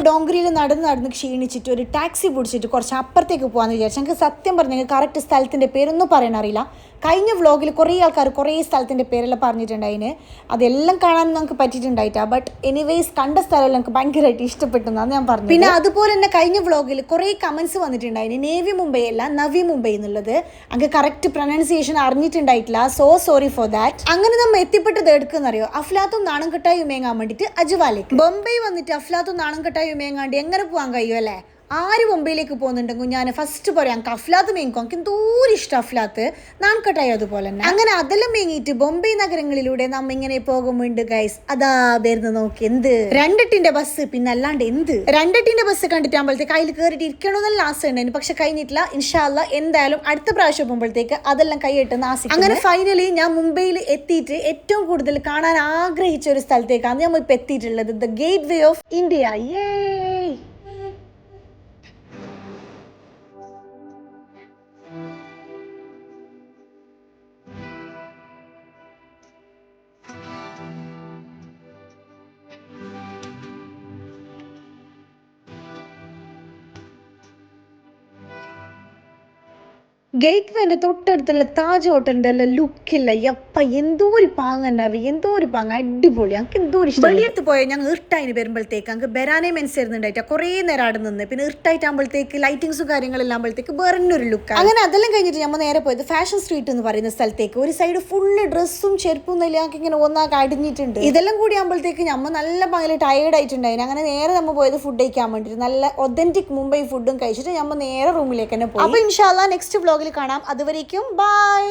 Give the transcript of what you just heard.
അപ്പോൾ ഡോങ്കരിയിൽ നടന്ന് ക്ഷീണിച്ചിട്ട് ഒരു ടാക്സി പിടിച്ചിട്ട് കുറച്ച് അപ്പുറത്തേക്ക് പോകാമെന്ന് വിചാരിച്ചു. ഞങ്ങൾക്ക് സത്യം പറഞ്ഞെങ്കിൽ കറക്റ്റ് സ്ഥലത്തിൻ്റെ പേരൊന്നും പറയാൻ അറിയില്ല. കഴിഞ്ഞ വ്ളോഗിൽ കുറേ ആൾക്കാർ കുറേ സ്ഥലത്തിൻ്റെ പേരെല്ലാം പറഞ്ഞിട്ടുണ്ടായിന്. അതെല്ലാം കാണാൻ നമുക്ക് പറ്റിയിട്ടുണ്ടായിട്ടാ. ബട്ട് എനിവേസ് കണ്ട സ്ഥലമെല്ലാം എനിക്ക് ഭയങ്കരമായിട്ട് ഇഷ്ടപ്പെട്ടു എന്നാണ് ഞാൻ പറഞ്ഞത്. പിന്നെ അതുപോലെ തന്നെ കഴിഞ്ഞ വ്ളോഗിൽ കുറേ കമൻസ് വന്നിട്ടുണ്ടായിന്. നേവി മുംബൈ അല്ല നവി മുംബൈ എന്നുള്ളത്. അങ്ങ് കറക്റ്റ് പ്രൊനൗൺസിയേഷൻ അറിഞ്ഞിട്ടുണ്ടായിട്ടില്ല. So sorry for that. അങ്ങനെ നമ്മൾ എത്തിപ്പെട്ടത് എടുക്കുന്നറിയോ, അഫ്ലാത്തും നാണം കെട്ടായി ഉമേങ്ങാൻ വേണ്ടിയിട്ട് അജ്വാലേക്ക്. ബോംബെ വന്നിട്ട് അഫ്ലാത്തും നാണം കെട്ടായി ഉമേങ്ങാണ്ട് എങ്ങനെ പോകാൻ കഴിയും അല്ലേ? ആര് മുംബൈയിലേക്ക് പോകുന്നുണ്ടെങ്കിൽ ഞാൻ ഫസ്റ്റ് പറയാം എനിക്ക് അഫ്ലാത്ത് മേങ്ങിക്കോ. എനിക്ക് എന്തോരം ഇഷ്ടം അഫ്ലാത്ത്, നാൺകെട്ടായി അതുപോലെ തന്നെ. അങ്ങനെ അതെല്ലാം മേങ്ങിയിട്ട് ബോംബെ നഗരങ്ങളിലൂടെ നമ്മ ഇങ്ങനെ പോകുമ്പോണ്ട് ഗൈസ്. അതാ വരുന്ന നോക്കി എന്ത് രണ്ടെട്ടിന്റെ ബസ്, പിന്നെ അല്ലാണ്ട് എന്ത് രണ്ടെട്ടിന്റെ ബസ് കണ്ടിട്ടാകുമ്പോഴത്തേക്ക് അതിൽ കയറിയിട്ട് ഇരിക്കണമെന്നല്ല ആസ ഉണ്ടായിരുന്നു. പക്ഷെ കഴിഞ്ഞിട്ടില്ല. ഇൻഷാ അല്ലാ എന്തായാലും അടുത്ത പ്രാവശ്യം പോകുമ്പോഴത്തേക്ക് അതെല്ലാം കൈയിട്ടെന്ന് ആസി. അങ്ങനെ ഫൈനലി ഞാൻ മുംബൈയിൽ എത്തിയിട്ട് ഏറ്റവും കൂടുതൽ കാണാൻ ആഗ്രഹിച്ച ഒരു സ്ഥലത്തേക്കാണ് നമ്മൾ ഇപ്പൊ എത്തിയിട്ടുള്ളത്. The gateway of India. ഗേറ്റ് വേന്റെ തൊട്ടടുത്തുള്ള താജ് ഹോട്ടലിന്റെ എല്ലാം ലുക്കില്ല എപ്പ എന്തോ ഒരു പാങ്ങ ഉണ്ടാവും, എന്തോ ഒരു പാങ്ങ അടിപൊളി. ഞങ്ങൾക്ക് എന്തോ ഒരു ഇഷ്ടം. വെളിയത്ത് പോയാൽ ഞങ്ങൾ ഇർട്ടായിന് വരുമ്പോഴത്തേക്ക് ഞങ്ങൾക്ക് ബെരാനെ മനസ്സിലായിരുന്നുണ്ടായിട്ടാ കുറേ നേരം അവിടെ നിന്ന്. പിന്നെ ഇർട്ടായിട്ടാകുമ്പോഴത്തേക്ക് ലൈറ്റിങ്സും കാര്യങ്ങളെല്ലാം ആകുമ്പോഴത്തേക്ക് വേറൊരു ലുക്ക്. അങ്ങനെ അതെല്ലാം കഴിഞ്ഞിട്ട് നമ്മൾ നേരെ പോയത് ഫാഷൻ സ്ട്രീറ്റ് എന്ന് പറയുന്ന സ്ഥലത്തേക്ക്. ഒരു സൈഡ് ഫുള്ള് ഡ്രസ്സും ചെരുപ്പും എല്ലാം ഞങ്ങൾക്ക് ഇങ്ങനെ ഒന്നാക്കി അടിഞ്ഞിട്ടുണ്ട്. ഇതെല്ലാം കൂടി ആകുമ്പോഴത്തേക്ക് നമ്മൾ നല്ല ഭയങ്കര ടയേർഡ് ആയിട്ടുണ്ടായിരുന്നു. അങ്ങനെ നേരെ നമ്മൾ പോയത് ഫുഡ് കഴിക്കാൻ വേണ്ടിയിട്ട് നല്ല ഒതന്റിക് മുംബൈ ഫുഡും കഴിച്ചിട്ട് നമ്മൾ നേരെ റൂമിലേക്ക് തന്നെ പോയി. അപ്പോൾ ഇൻഷാ അല്ലാ നെക്സ്റ്റ് വ്ളോഗിൽ കാണാം. അതുവരേക്കും ബൈ.